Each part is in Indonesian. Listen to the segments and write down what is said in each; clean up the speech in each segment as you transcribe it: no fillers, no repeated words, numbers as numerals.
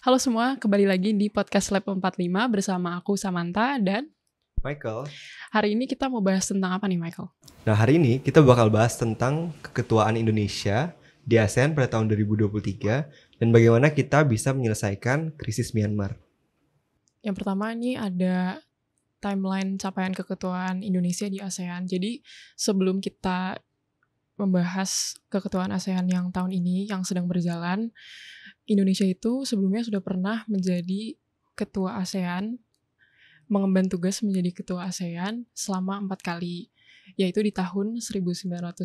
Halo semua, kembali lagi di podcast Lab 45 bersama aku Samantha dan Michael. hari ini kita mau bahas tentang apa nih Michael? Nah, hari ini kita bakal bahas tentang keketuaan Indonesia di ASEAN pada tahun 2023 dan bagaimana kita bisa menyelesaikan krisis Myanmar. Yang pertama ini ada timeline capaian keketuaan Indonesia di ASEAN. Jadi sebelum kita membahas keketuaan ASEAN yang tahun ini yang sedang berjalan, Indonesia itu sebelumnya sudah pernah menjadi ketua ASEAN, mengemban tugas menjadi ketua ASEAN selama 4 kali, yaitu di tahun 1976,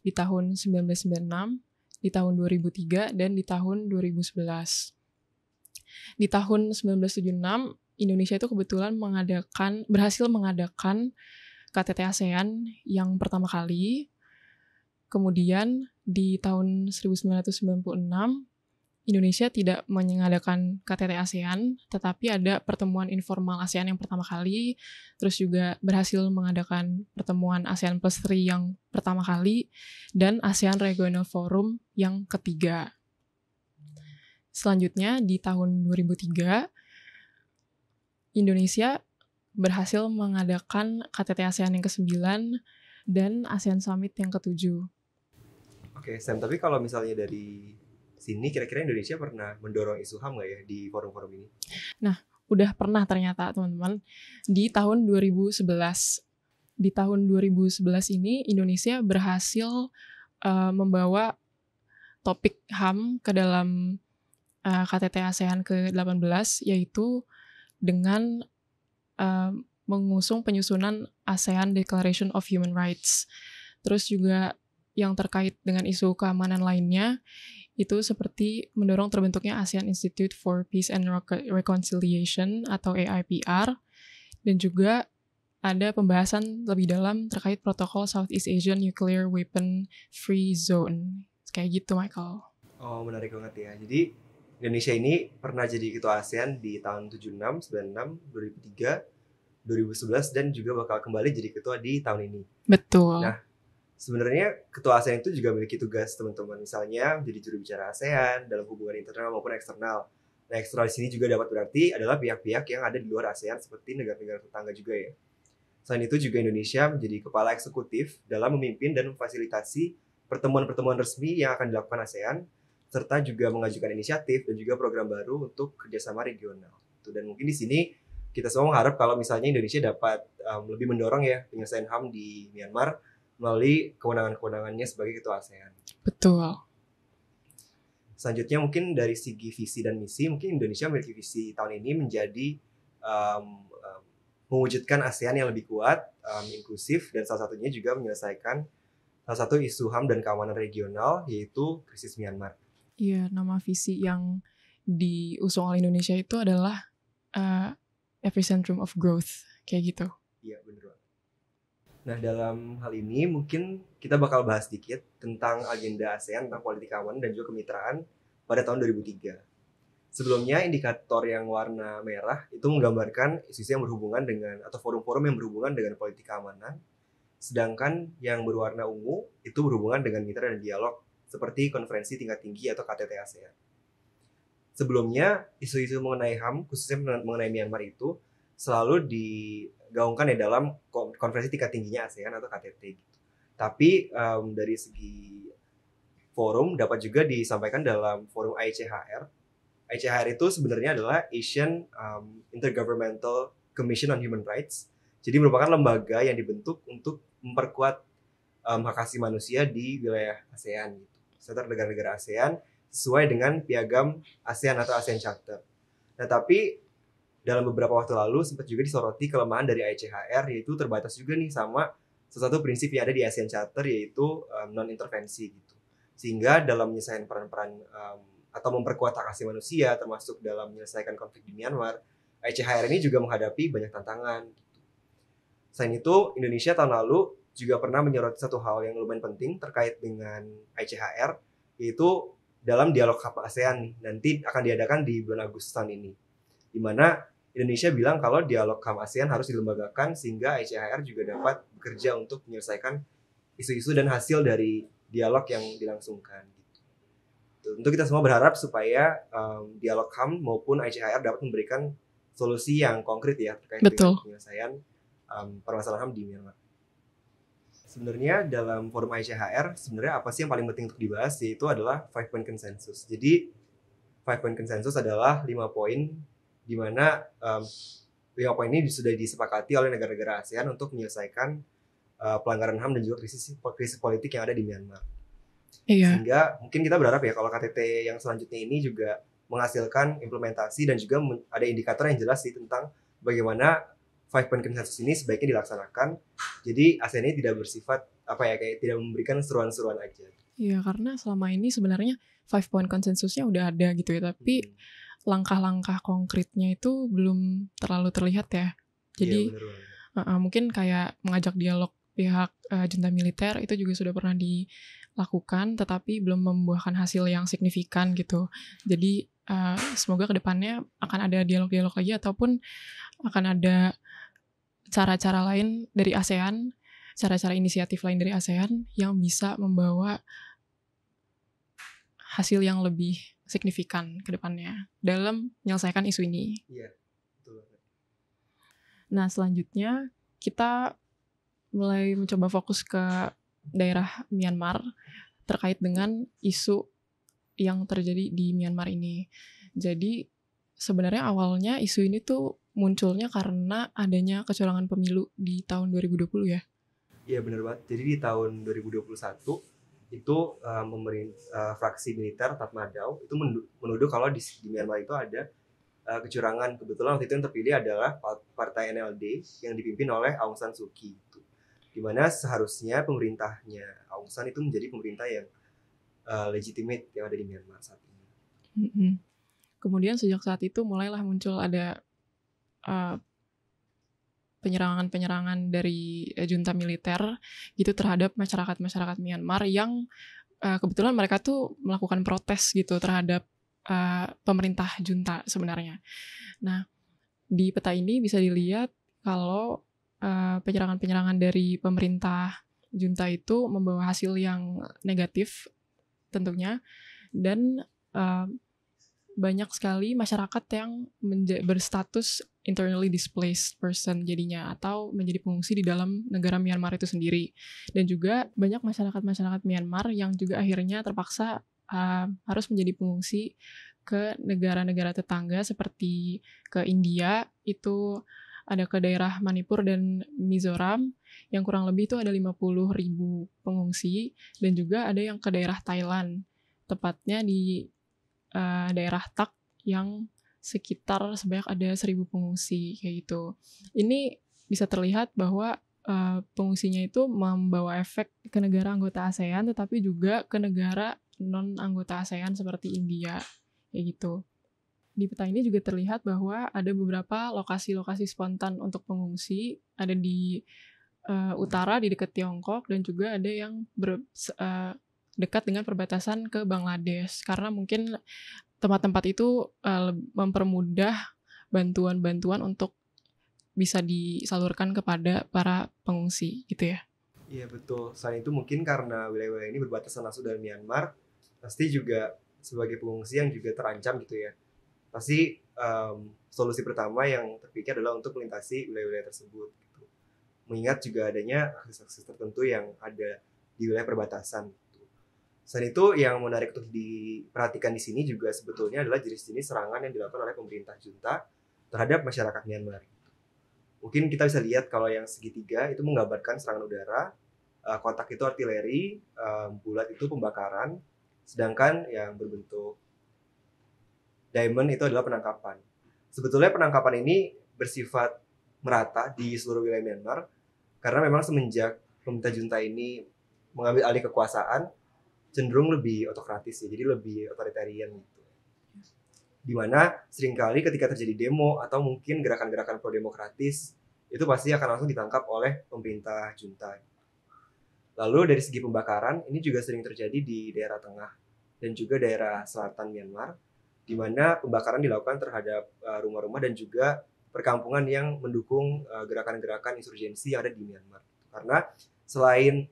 di tahun 1996, di tahun 2003, dan di tahun 2011. Di tahun 1976, Indonesia itu kebetulan berhasil mengadakan KTT ASEAN yang pertama kali. Kemudian di tahun 1996, Indonesia tidak mengadakan KTT ASEAN, tetapi ada pertemuan informal ASEAN yang pertama kali, terus juga berhasil mengadakan pertemuan ASEAN Plus 3 yang pertama kali, dan ASEAN Regional Forum yang ketiga. Selanjutnya, di tahun 2003, Indonesia berhasil mengadakan KTT ASEAN yang ke-9 dan ASEAN Summit yang ke-7. Oke, Sam, tapi kalau misalnya dari sini kira-kira Indonesia pernah mendorong isu HAM nggak ya di forum-forum ini? Nah, udah pernah ternyata teman-teman di tahun 2011. Di tahun 2011 ini Indonesia berhasil membawa topik HAM ke dalam KTT ASEAN ke-18, yaitu dengan mengusung penyusunan ASEAN Declaration of Human Rights. Terus juga yang terkait dengan isu keamanan lainnya, itu seperti mendorong terbentuknya ASEAN Institute for Peace and Reconciliation atau AIPR, dan juga ada pembahasan lebih dalam terkait protokol Southeast Asian Nuclear Weapon Free Zone. Kayak gitu, Michael. Oh, menarik banget ya. Jadi Indonesia ini pernah jadi ketua ASEAN di tahun 76, 96, 2003, 2011 dan juga bakal kembali jadi ketua di tahun ini. Betul. Nah, sebenarnya ketua ASEAN itu juga memiliki tugas teman-teman, misalnya menjadi juru bicara ASEAN dalam hubungan internal maupun eksternal. Nah, eksternal di sini juga dapat berarti adalah pihak-pihak yang ada di luar ASEAN seperti negara-negara tetangga juga ya. Selain itu juga Indonesia menjadi kepala eksekutif dalam memimpin dan memfasilitasi pertemuan-pertemuan resmi yang akan dilakukan ASEAN, serta juga mengajukan inisiatif dan juga program baru untuk kerjasama regional. Dan mungkin di sini kita semua mengharap kalau misalnya Indonesia dapat lebih mendorong ya penyelesaian HAM di Myanmar melalui kewenangan-kewenangannya sebagai ketua ASEAN. Betul. Selanjutnya mungkin dari segi visi dan misi, mungkin Indonesia memiliki visi tahun ini menjadi mewujudkan ASEAN yang lebih kuat, inklusif, dan salah satunya juga menyelesaikan salah satu isu HAM dan keamanan regional, yaitu krisis Myanmar. Iya, nama visi yang diusung oleh Indonesia itu adalah Epicentrum of Growth, kayak gitu. Iya, benar. Nah, dalam hal ini mungkin kita bakal bahas sedikit tentang agenda ASEAN tentang politik keamanan dan juga kemitraan pada tahun 2003. Sebelumnya, indikator yang warna merah itu menggambarkan isu yang berhubungan dengan atau forum-forum yang berhubungan dengan politik keamanan. Sedangkan yang berwarna ungu itu berhubungan dengan mitra dan dialog seperti konferensi tingkat tinggi atau KTT ASEAN. Sebelumnya, isu-isu mengenai HAM, khususnya mengenai Myanmar itu selalu digaungkan ya dalam konferensi tingkat tingginya ASEAN atau KTT gitu. Tapi dari segi forum dapat juga disampaikan dalam forum ICHR. ICHR itu sebenarnya adalah Asian Intergovernmental Commission on Human Rights. Jadi merupakan lembaga yang dibentuk untuk memperkuat hak asasi manusia di wilayah ASEAN gitu, serta negara-negara ASEAN sesuai dengan piagam ASEAN atau ASEAN Charter. Nah, tapi dalam beberapa waktu lalu sempat juga disoroti kelemahan dari ICHR, yaitu terbatas juga nih sama salah satu prinsip yang ada di ASEAN Charter, yaitu non-intervensi gitu. Sehingga dalam menyelesaikan peran-peran atau memperkuat hak asasi manusia, termasuk dalam menyelesaikan konflik di Myanmar, ICHR ini juga menghadapi banyak tantangan. Selain itu, Indonesia tahun lalu juga pernah menyoroti satu hal yang lumayan penting terkait dengan ICHR, yaitu dalam dialog HAM ASEAN nanti akan diadakan di bulan Agustus tahun ini, di mana Indonesia bilang kalau dialog HAM ASEAN harus dilembagakan sehingga ICHR juga dapat bekerja untuk menyelesaikan isu-isu dan hasil dari dialog yang dilangsungkan. Tentu kita semua berharap supaya dialog HAM maupun ICHR dapat memberikan solusi yang konkret ya terkait Betul. dengan penyelesaian permasalahan HAM di Myanmar. Sebenarnya dalam forum ICHR sebenarnya apa sih yang paling penting untuk dibahas, yaitu adalah 5 point consensus. Jadi 5 point consensus adalah 5 poin di mana 5 poin ini sudah disepakati oleh negara-negara ASEAN untuk menyelesaikan pelanggaran HAM dan juga krisis politik yang ada di Myanmar. Iya. Sehingga mungkin kita berharap ya kalau KTT yang selanjutnya ini juga menghasilkan implementasi dan juga ada indikator yang jelas sih tentang bagaimana 5 point consensus ini sebaiknya dilaksanakan. Jadi ASEAN ini tidak bersifat kayak tidak memberikan seruan-seruan aja. Iya, karena selama ini sebenarnya 5 point konsensusnya udah ada gitu ya, tapi langkah-langkah konkretnya itu belum terlalu terlihat ya. Jadi mungkin kayak mengajak dialog pihak junta militer itu juga sudah pernah dilakukan, tetapi belum membuahkan hasil yang signifikan gitu. Jadi semoga kedepannya akan ada dialog-dialog lagi ataupun akan ada cara-cara lain dari ASEAN, cara-cara inisiatif lain dari ASEAN yang bisa membawa hasil yang lebih signifikan ke depannya dalam menyelesaikan isu ini. Iya, betul. Nah, selanjutnya kita mulai mencoba fokus ke daerah Myanmar terkait dengan isu yang terjadi di Myanmar ini. Jadi sebenarnya awalnya isu ini tuh munculnya karena adanya kecurangan pemilu di tahun 2020 ya. Iya benar banget. Jadi di tahun 2021 itu fraksi militer Tatmadaw itu menuduh kalau di Myanmar itu ada kecurangan. Kebetulan waktu itu yang terpilih adalah partai NLD yang dipimpin oleh Aung San Suu Kyi. Di mana seharusnya pemerintahnya Aung San itu menjadi pemerintah yang legitimate yang ada di Myanmar saat ini. Kemudian sejak saat itu mulailah muncul ada penyerangan-penyerangan dari junta militer gitu terhadap masyarakat Myanmar yang kebetulan mereka tuh melakukan protes gitu terhadap pemerintah junta sebenarnya. Nah, di peta ini bisa dilihat kalau penyerangan-penyerangan dari pemerintah junta itu membawa hasil yang negatif tentunya, dan banyak sekali masyarakat yang berstatus internally displaced person jadinya, atau menjadi pengungsi di dalam negara Myanmar itu sendiri. Dan juga banyak masyarakat Myanmar yang juga akhirnya terpaksa harus menjadi pengungsi ke negara-negara tetangga seperti ke India, itu ada ke daerah Manipur dan Mizoram yang kurang lebih itu ada 50.000 pengungsi, dan juga ada yang ke daerah Thailand, tepatnya di daerah Tak yang sekitar sebanyak ada 1.000 pengungsi kayak gitu. Ini bisa terlihat bahwa pengungsinya itu membawa efek ke negara anggota ASEAN tetapi juga ke negara non anggota ASEAN seperti India kayak gitu. Di peta ini juga terlihat bahwa ada beberapa lokasi-lokasi spontan untuk pengungsi, ada di utara di dekat Tiongkok, dan juga ada yang dekat dengan perbatasan ke Bangladesh, karena mungkin tempat-tempat itu mempermudah bantuan-bantuan untuk bisa disalurkan kepada para pengungsi gitu ya. Iya betul. Selain itu mungkin karena wilayah-wilayah ini berbatasan langsung dengan Myanmar, pasti juga sebagai pengungsi yang juga terancam gitu ya. Pasti solusi pertama yang terpikir adalah untuk melintasi wilayah-wilayah tersebut. Gitu. Mengingat juga adanya akses-akses tertentu yang ada di wilayah perbatasan. Gitu. Selain itu yang menarik untuk diperhatikan di sini juga sebetulnya adalah jenis-jenis serangan yang dilakukan oleh pemerintah junta terhadap masyarakat Myanmar. Mungkin kita bisa lihat kalau yang segitiga itu menggambarkan serangan udara, kotak itu artileri, bulat itu pembakaran, sedangkan yang berbentuk diamond itu adalah penangkapan. Sebetulnya penangkapan ini bersifat merata di seluruh wilayah Myanmar karena memang semenjak pemerintah junta ini mengambil alih kekuasaan cenderung lebih otokratis ya, jadi lebih otoritarian gitu. Dimana seringkali ketika terjadi demo atau mungkin gerakan-gerakan pro-demokratis itu pasti akan langsung ditangkap oleh pemerintah junta. Lalu dari segi pembakaran ini juga sering terjadi di daerah tengah dan juga daerah selatan Myanmar, di mana pembakaran dilakukan terhadap rumah-rumah dan juga perkampungan yang mendukung gerakan-gerakan insurgensi yang ada di Myanmar. Karena selain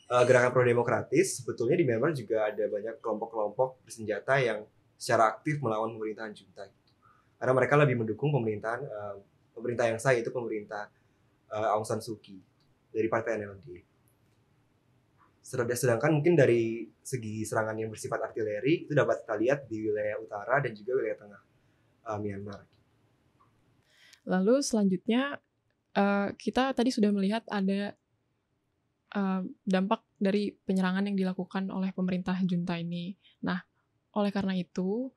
gerakan pro-demokratis, sebetulnya di Myanmar juga ada banyak kelompok-kelompok bersenjata yang secara aktif melawan pemerintahan junta. Karena mereka lebih mendukung pemerintah yang sah, yaitu pemerintah Aung San Suu Kyi dari partai NLD. Sedangkan mungkin dari segi serangan yang bersifat artileri itu dapat kita lihat di wilayah utara dan juga wilayah tengah Myanmar. Lalu selanjutnya kita tadi sudah melihat ada dampak dari penyerangan yang dilakukan oleh pemerintah junta ini. Nah, oleh karena itu,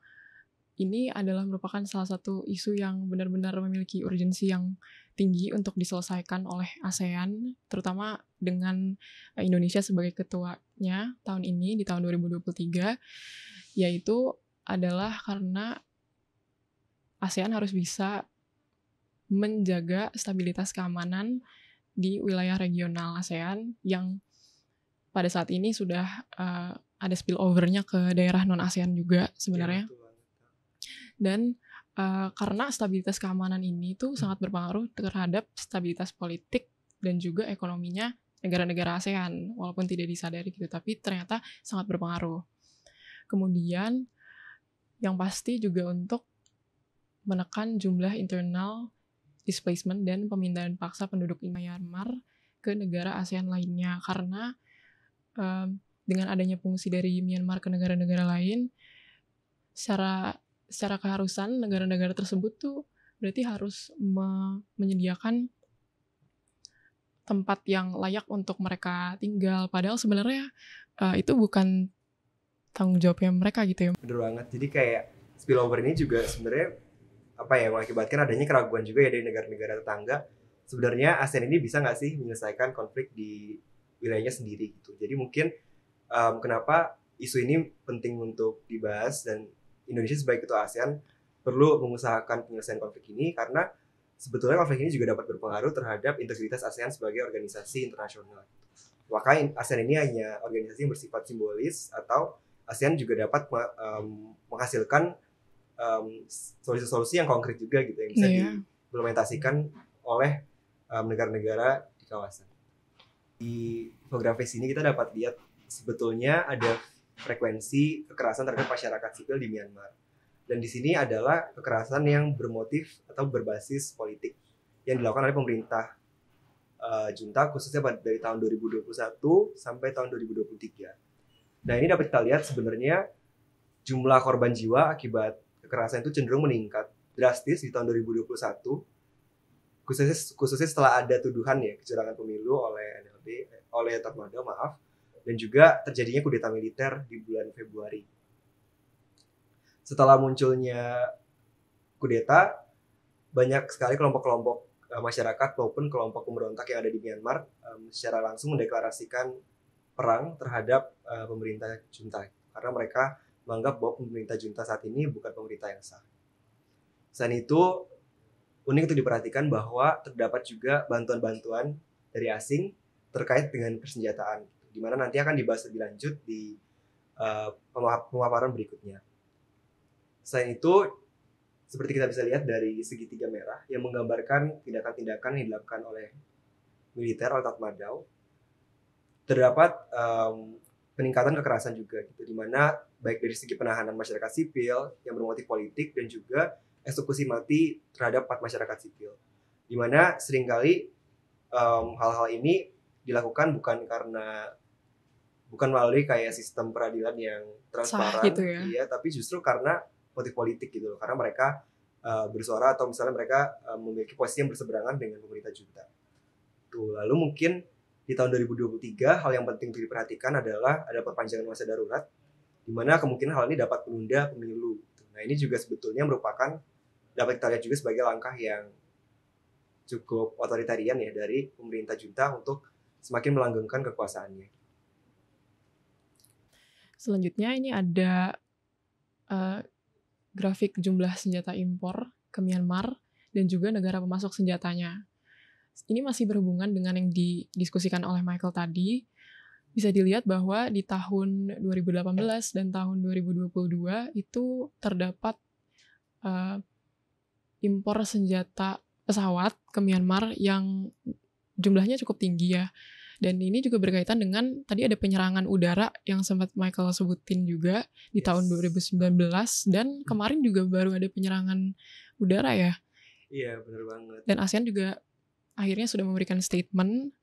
ini adalah merupakan salah satu isu yang benar-benar memiliki urgensi yang tinggi untuk diselesaikan oleh ASEAN, terutama dengan Indonesia sebagai ketuanya tahun ini di tahun 2023, yaitu adalah karena ASEAN harus bisa menjaga stabilitas keamanan di wilayah regional ASEAN yang pada saat ini sudah ada spillover-nya ke daerah non-ASEAN juga sebenarnya. Dan karena stabilitas keamanan ini tuh sangat berpengaruh terhadap stabilitas politik dan juga ekonominya negara-negara ASEAN, walaupun tidak disadari gitu, tapi ternyata sangat berpengaruh. Kemudian yang pasti juga untuk menekan jumlah internal displacement dan pemindahan paksa penduduk Myanmar ke negara ASEAN lainnya, karena dengan adanya pengungsi dari Myanmar ke negara-negara lain, secara keharusan negara-negara tersebut tuh berarti harus menyediakan tempat yang layak untuk mereka tinggal, padahal sebenarnya itu bukan tanggung jawabnya mereka gitu ya. Bener banget, jadi kayak spillover ini juga sebenarnya mengakibatkan adanya keraguan juga ya dari negara-negara tetangga. Sebenarnya ASEAN ini bisa nggak sih menyelesaikan konflik di wilayahnya sendiri gitu. Jadi mungkin kenapa isu ini penting untuk dibahas dan Indonesia sebagai ketua ASEAN perlu mengusahakan penyelesaian konflik ini, karena sebetulnya konflik ini juga dapat berpengaruh terhadap integritas ASEAN sebagai organisasi internasional. Maka ASEAN ini hanya organisasi yang bersifat simbolis, atau ASEAN juga dapat menghasilkan solusi-solusi yang konkret juga gitu yang bisa diimplementasikan oleh negara-negara di kawasan. Di infografis ini kita dapat lihat sebetulnya ada frekuensi kekerasan terhadap masyarakat sipil di Myanmar. Dan di sini adalah kekerasan yang bermotif atau berbasis politik yang dilakukan oleh pemerintah junta, khususnya dari tahun 2021 sampai tahun 2023. Nah, ini dapat kita lihat sebenarnya jumlah korban jiwa akibat kekerasan itu cenderung meningkat drastis di tahun 2021, khususnya setelah ada tuduhan ya kecurangan pemilu oleh NLD, oleh Tatmadaw, dan juga terjadinya kudeta militer di bulan Februari. Setelah munculnya kudeta, banyak sekali kelompok-kelompok masyarakat maupun kelompok pemberontak yang ada di Myanmar secara langsung mendeklarasikan perang terhadap pemerintah junta, karena mereka menganggap bahwa pemerintah junta saat ini bukan pemerintah yang sah. Selain itu, unik untuk diperhatikan bahwa terdapat juga bantuan-bantuan dari asing terkait dengan persenjataan, di mana nanti akan dibahas lebih lanjut di pemaparan berikutnya. Selain itu, seperti kita bisa lihat dari segitiga merah yang menggambarkan tindakan-tindakan yang dilakukan oleh militer oleh Tatmadaw, terdapat peningkatan kekerasan juga gitu, di mana baik dari segi penahanan masyarakat sipil yang bermotif politik dan juga eksekusi mati terhadap masyarakat sipil, di mana seringkali hal-hal ini dilakukan bukan melalui kayak sistem peradilan yang transparan gitu ya. Iya, tapi justru karena motif politik gitu loh, karena mereka bersuara atau misalnya mereka memiliki posisi yang berseberangan dengan pemerintah junta. Tuh, lalu mungkin di tahun 2023 hal yang penting untuk diperhatikan adalah ada perpanjangan masa darurat, di mana kemungkinan hal ini dapat menunda pemilu. Nah, ini juga sebetulnya dapat kita lihat juga sebagai langkah yang cukup otoritarian ya dari pemerintah junta untuk semakin melanggengkan kekuasaannya. Selanjutnya ini ada grafik jumlah senjata impor ke Myanmar dan juga negara pemasok senjatanya. Ini masih berhubungan dengan yang didiskusikan oleh Michael tadi. Bisa dilihat bahwa di tahun 2018 dan tahun 2022 itu terdapat impor senjata pesawat ke Myanmar yang jumlahnya cukup tinggi ya. Dan ini juga berkaitan dengan tadi ada penyerangan udara yang sempat Michael sebutin juga di tahun 2019, dan kemarin juga baru ada penyerangan udara ya. Iya, benar banget. Dan ASEAN juga akhirnya sudah memberikan statement,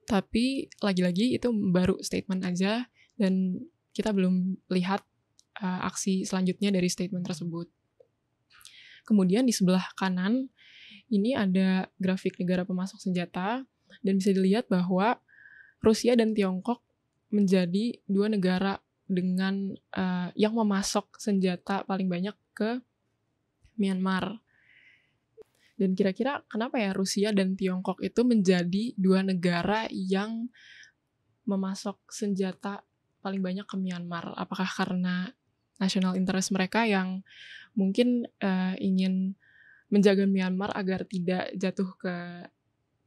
tapi lagi-lagi itu baru statement aja dan kita belum lihat aksi selanjutnya dari statement tersebut. Kemudian di sebelah kanan ini ada grafik negara pemasok senjata, dan bisa dilihat bahwa Rusia dan Tiongkok menjadi dua negara dengan yang memasok senjata paling banyak ke Myanmar. Dan kira-kira kenapa ya Rusia dan Tiongkok itu menjadi dua negara yang memasok senjata paling banyak ke Myanmar? Apakah karena national interest mereka yang mungkin ingin menjaga Myanmar agar tidak jatuh ke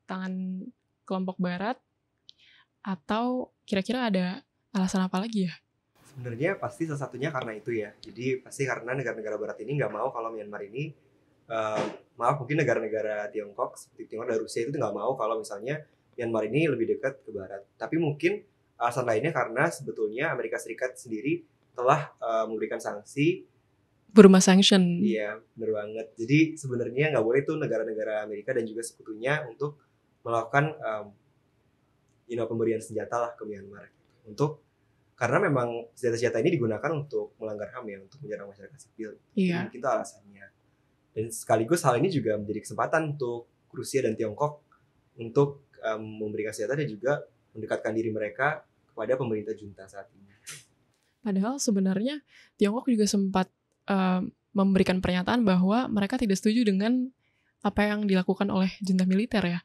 tangan kelompok barat? Atau kira-kira ada alasan apa lagi ya? Sebenarnya pasti salah satunya karena itu ya. Jadi pasti karena negara-negara barat ini nggak mau kalau Myanmar ini, mungkin negara-negara Tiongkok seperti Tiongkok dan Rusia itu nggak mau kalau misalnya Myanmar ini lebih dekat ke barat. Tapi mungkin alasan lainnya karena sebetulnya Amerika Serikat sendiri telah memberikan sanksi. Burma Sanction. Iya, benar banget. Jadi sebenarnya nggak boleh tuh negara-negara Amerika dan juga sekutunya untuk melakukan pemberian senjata lah ke Myanmar karena memang senjata-senjata ini digunakan untuk melanggar HAM ya, untuk menyerang masyarakat sipil. Iya. Jadi mungkin itu alasannya. Dan sekaligus hal ini juga menjadi kesempatan untuk Rusia dan Tiongkok untuk memberikan senjata dan juga mendekatkan diri mereka kepada pemerintah junta saat ini. Padahal sebenarnya Tiongkok juga sempat memberikan pernyataan bahwa mereka tidak setuju dengan apa yang dilakukan oleh junta militer ya,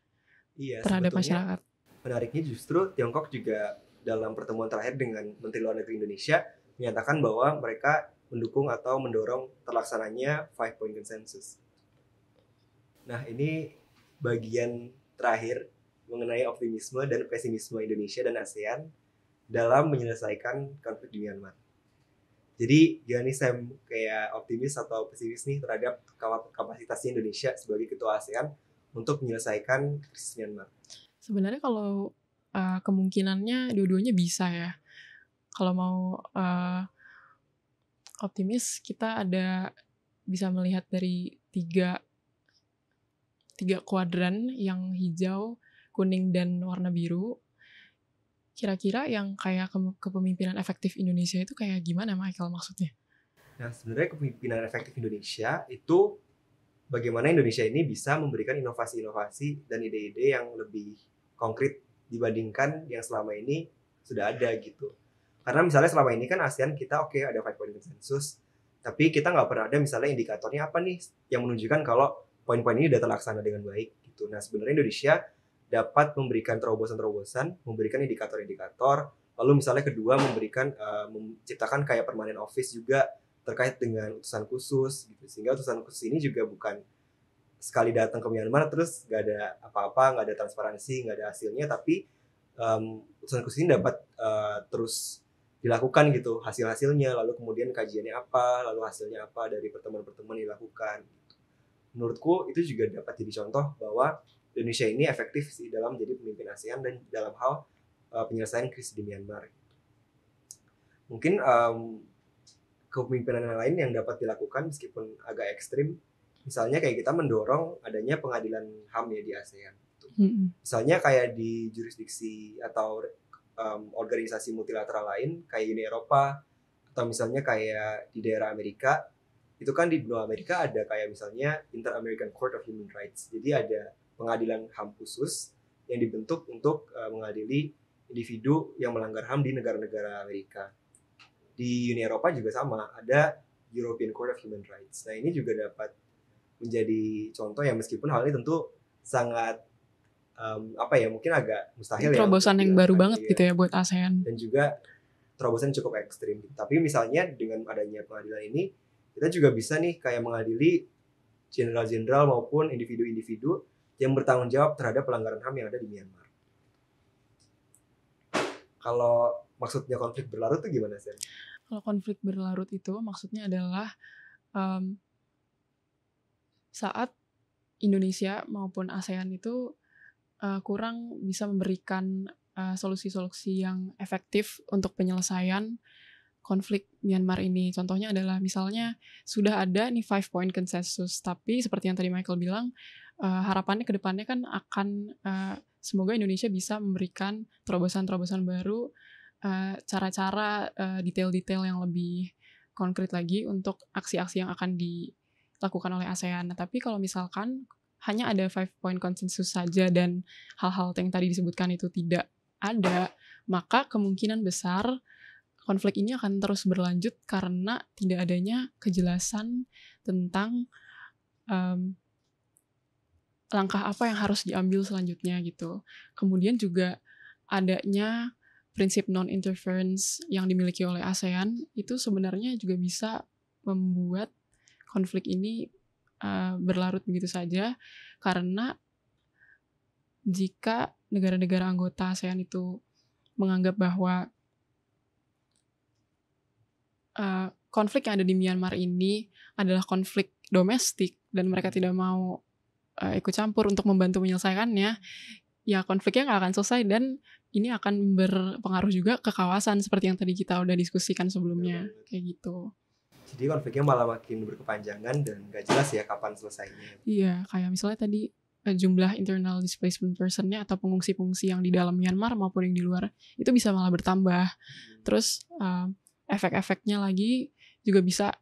iya, terhadap masyarakat. Menariknya justru Tiongkok juga dalam pertemuan terakhir dengan Menteri Luar Negeri Indonesia menyatakan bahwa mereka mendukung atau mendorong terlaksananya 5-point consensus. Nah, ini bagian terakhir mengenai optimisme dan pesimisme Indonesia dan ASEAN dalam menyelesaikan konflik di Myanmar. Jadi, gimana nih Sam, kayak optimis atau pesimis nih terhadap kapasitasnya Indonesia sebagai ketua ASEAN untuk menyelesaikan krisis Myanmar? Sebenarnya kalau kemungkinannya dua-duanya bisa ya. Kalau mau optimis, kita bisa melihat dari tiga kuadran yang hijau, kuning, dan warna biru. Kira-kira yang kayak kepemimpinan efektif Indonesia itu kayak gimana, Michael, maksudnya? Nah, sebenarnya kepemimpinan efektif Indonesia itu bagaimana Indonesia ini bisa memberikan inovasi-inovasi dan ide-ide yang lebih konkret dibandingkan yang selama ini sudah ada gitu. Karena misalnya selama ini kan ASEAN kita ada 5-point consensus, tapi kita nggak pernah ada misalnya indikatornya apa nih yang menunjukkan kalau poin-poin ini sudah terlaksana dengan baik gitu. Nah, sebenarnya Indonesia dapat memberikan terobosan-terobosan, memberikan indikator-indikator, lalu misalnya kedua menciptakan kayak permanent office juga terkait dengan utusan khusus gitu, sehingga utusan khusus ini juga bukan sekali datang ke Myanmar terus nggak ada apa-apa, nggak ada transparansi, nggak ada hasilnya, tapi utusan khusus ini dapat terus dilakukan gitu hasil-hasilnya, lalu kemudian kajiannya apa, lalu hasilnya apa dari pertemuan-pertemuan dilakukan. Menurutku itu juga dapat jadi contoh bahwa Indonesia ini efektif sih dalam menjadi pemimpin ASEAN dan dalam hal penyelesaian krisis di Myanmar. Mungkin kepemimpinan yang lain yang dapat dilakukan meskipun agak ekstrim, misalnya kayak kita mendorong adanya pengadilan HAM ya di ASEAN. Misalnya kayak di jurisdiksi atau organisasi multilateral lain kayak Uni Eropa, atau misalnya kayak di daerah Amerika, itu kan di benua Amerika ada kayak misalnya Inter-American Court of Human Rights. Jadi ada pengadilan HAM khusus yang dibentuk untuk mengadili individu yang melanggar HAM di negara-negara Amerika. Di Uni Eropa juga sama, ada European Court of Human Rights. Nah, ini juga dapat menjadi contoh yang meskipun hal ini tentu sangat mungkin agak mustahil ya. Terobosan yang baru banget gitu ya buat ASEAN. Dan juga terobosan cukup ekstrim. Tapi misalnya dengan adanya pengadilan ini, kita juga bisa nih kayak mengadili jenderal-jenderal maupun individu-individu yang bertanggung jawab terhadap pelanggaran HAM yang ada di Myanmar. Kalau maksudnya konflik berlarut itu gimana sih? Kalau konflik berlarut itu maksudnya adalah saat Indonesia maupun ASEAN itu kurang bisa memberikan solusi-solusi yang efektif untuk penyelesaian konflik Myanmar ini. Contohnya adalah misalnya sudah ada nih 5-point consensus, tapi seperti yang tadi Michael bilang, harapannya ke depannya kan akan semoga Indonesia bisa memberikan terobosan-terobosan baru, cara-cara, detail-detail yang lebih konkret lagi untuk aksi-aksi yang akan dilakukan oleh ASEAN. Nah, tapi kalau misalkan hanya ada 5-point consensus saja dan hal-hal yang tadi disebutkan itu tidak ada, maka kemungkinan besar konflik ini akan terus berlanjut karena tidak adanya kejelasan tentang langkah apa yang harus diambil selanjutnya gitu. Kemudian juga adanya prinsip non-interference yang dimiliki oleh ASEAN itu sebenarnya juga bisa membuat konflik ini berlarut begitu saja, karena jika negara-negara anggota ASEAN itu menganggap bahwa konflik yang ada di Myanmar ini adalah konflik domestik dan mereka tidak mau ikut campur untuk membantu menyelesaikannya, ya konfliknya nggak akan selesai dan ini akan berpengaruh juga ke kawasan seperti yang tadi kita udah diskusikan sebelumnya, kayak gitu. Jadi konfliknya malah makin berkepanjangan dan gak jelas ya kapan selesainya. Iya, kayak misalnya tadi jumlah internal displacement person-nya atau pengungsi-pengungsi yang di dalam Myanmar maupun yang di luar itu bisa malah bertambah. Terus efek-efeknya lagi juga bisa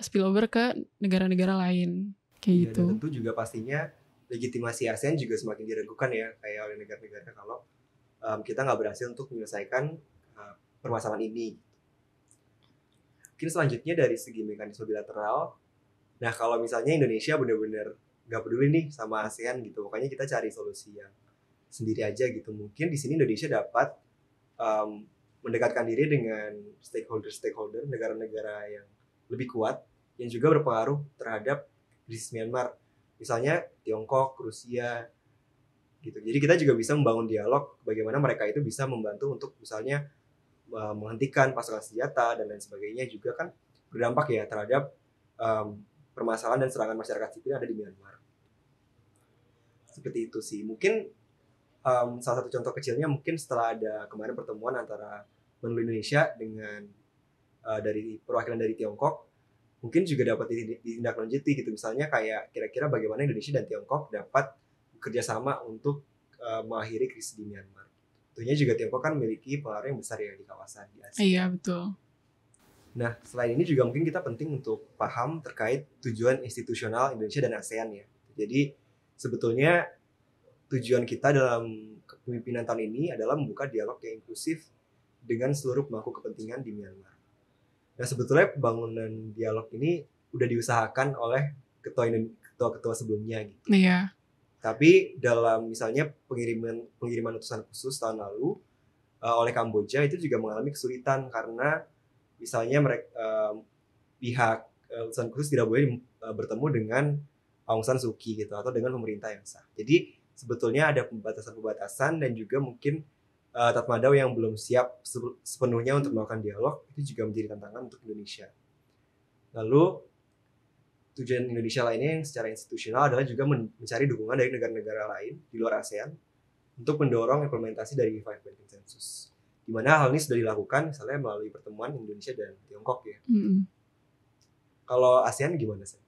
spillover ke negara-negara lain kayak Ya, gitu. dan tentu juga pastinya legitimasi ASEAN juga semakin diragukan ya kayak oleh negara-negara kalau kita nggak berhasil untuk menyelesaikan permasalahan ini. Mungkin selanjutnya dari segi mekanisme bilateral, nah kalau misalnya Indonesia benar-benar nggak peduli nih sama ASEAN gitu, pokoknya kita cari solusi yang sendiri aja gitu. Mungkin di sini Indonesia dapat mendekatkan diri dengan stakeholder negara-negara yang lebih kuat yang juga berpengaruh terhadap krisis Myanmar, misalnya Tiongkok, Rusia gitu. Jadi kita juga bisa membangun dialog bagaimana mereka itu bisa membantu untuk misalnya menghentikan pasukan senjata dan lain sebagainya, juga kan berdampak ya terhadap permasalahan dan serangan masyarakat sipil yang ada di Myanmar. Seperti itu sih. Mungkin salah satu contoh kecilnya mungkin setelah ada kemarin pertemuan antara Menlu Indonesia dengan dari perwakilan dari Tiongkok, mungkin juga dapat ditindaklanjuti gitu, misalnya kayak kira-kira bagaimana Indonesia dan Tiongkok dapat bekerja sama untuk mengakhiri krisis di Myanmar. Tentunya juga Tiongkok kan memiliki pengaruh yang besar ya di kawasan di Asia. Iya, betul. Nah, selain ini juga mungkin kita penting untuk paham terkait tujuan institusional Indonesia dan ASEAN ya. Jadi sebetulnya tujuan kita dalam kepemimpinan tahun ini adalah membuka dialog yang inklusif dengan seluruh pemangku kepentingan di Myanmar. Nah, sebetulnya pembangunan dialog ini udah diusahakan oleh ketua-ketua sebelumnya gitu. Iya. Tapi dalam misalnya pengiriman utusan khusus tahun lalu oleh Kamboja itu juga mengalami kesulitan karena misalnya mereka pihak utusan khusus tidak boleh bertemu dengan Aung San Suu Kyi gitu atau dengan pemerintah yang sah. Jadi sebetulnya ada pembatasan-pembatasan dan juga mungkin Tatmadaw yang belum siap sepenuhnya untuk melakukan dialog, itu juga menjadi tantangan untuk Indonesia. Lalu tujuan Indonesia lainnya yang secara institusional adalah juga mencari dukungan dari negara-negara lain di luar ASEAN untuk mendorong implementasi dari 5-point consensus. Di mana hal ini sudah dilakukan misalnya melalui pertemuan Indonesia dan Tiongkok ya. Kalau ASEAN gimana sih?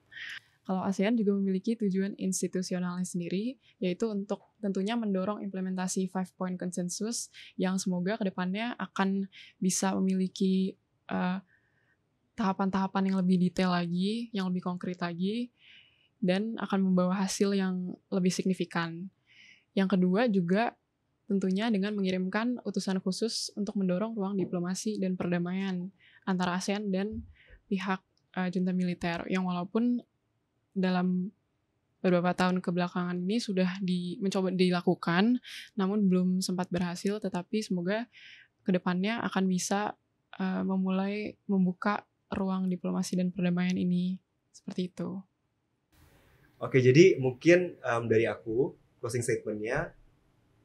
Kalau ASEAN juga memiliki tujuan institusionalnya sendiri, yaitu untuk tentunya mendorong implementasi 5-point consensus yang semoga kedepannya akan bisa memiliki tahapan-tahapan yang lebih detail lagi, yang lebih konkret lagi, dan akan membawa hasil yang lebih signifikan. Yang kedua juga tentunya dengan mengirimkan utusan khusus untuk mendorong ruang diplomasi dan perdamaian antara ASEAN dan pihak junta militer, yang walaupun dalam beberapa tahun kebelakangan ini sudah mencoba dilakukan, namun belum sempat berhasil, tetapi semoga kedepannya akan bisa memulai membuka ruang diplomasi dan perdamaian ini, seperti itu. Oke, jadi mungkin dari aku, closing statement-nya,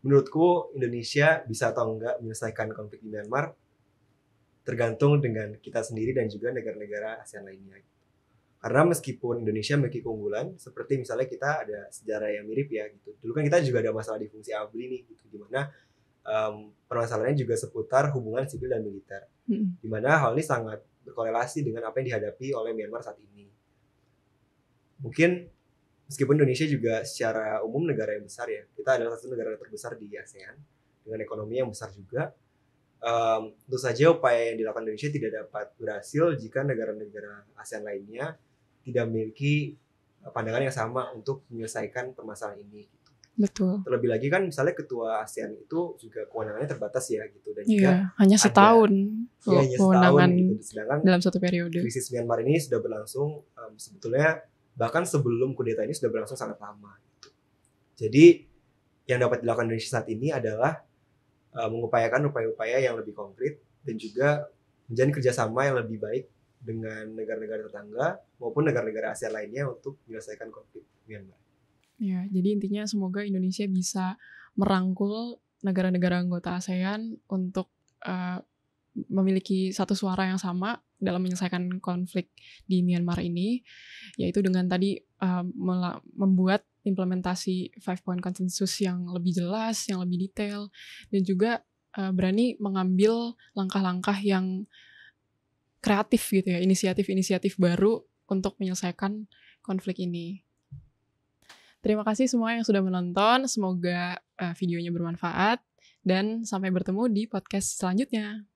menurutku Indonesia bisa atau enggak menyelesaikan konflik di Myanmar tergantung dengan kita sendiri dan juga negara-negara ASEAN lainnya. Karena meskipun Indonesia memiliki keunggulan, seperti misalnya kita ada sejarah yang mirip ya gitu. Dulu kan kita juga ada masalah di fungsi ABRI nih gitu, dimana permasalahannya juga seputar hubungan sipil dan militer, di mana hal ini sangat berkorelasi dengan apa yang dihadapi oleh Myanmar saat ini. Mungkin meskipun Indonesia juga secara umum negara yang besar ya, kita adalah satu negara terbesar di ASEAN dengan ekonomi yang besar juga. Tentu saja upaya yang dilakukan Indonesia tidak dapat berhasil jika negara-negara ASEAN lainnya tidak memiliki pandangan yang sama untuk menyelesaikan permasalahan ini. Betul. Terlebih lagi kan misalnya ketua ASEAN itu juga kewenangannya terbatas ya gitu, dan juga Iya, hanya setahun kewenangan gitu. Sedangkan dalam satu periode. Krisis Myanmar ini sudah berlangsung sebetulnya bahkan sebelum kudeta ini sudah berlangsung sangat lama gitu. Jadi yang dapat dilakukan Indonesia saat ini adalah mengupayakan upaya-upaya yang lebih konkret dan juga menjalin kerjasama yang lebih baik dengan negara-negara tetangga maupun negara-negara ASEAN lainnya untuk menyelesaikan konflik Myanmar. Ya, jadi intinya semoga Indonesia bisa merangkul negara-negara anggota ASEAN untuk memiliki satu suara yang sama dalam menyelesaikan konflik di Myanmar ini, yaitu dengan tadi membuat implementasi 5-point konsensus yang lebih jelas, yang lebih detail, dan juga berani mengambil langkah-langkah yang kreatif gitu ya, inisiatif-inisiatif baru untuk menyelesaikan konflik ini. Terima kasih semua yang sudah menonton, semoga videonya bermanfaat, dan sampai bertemu di podcast selanjutnya.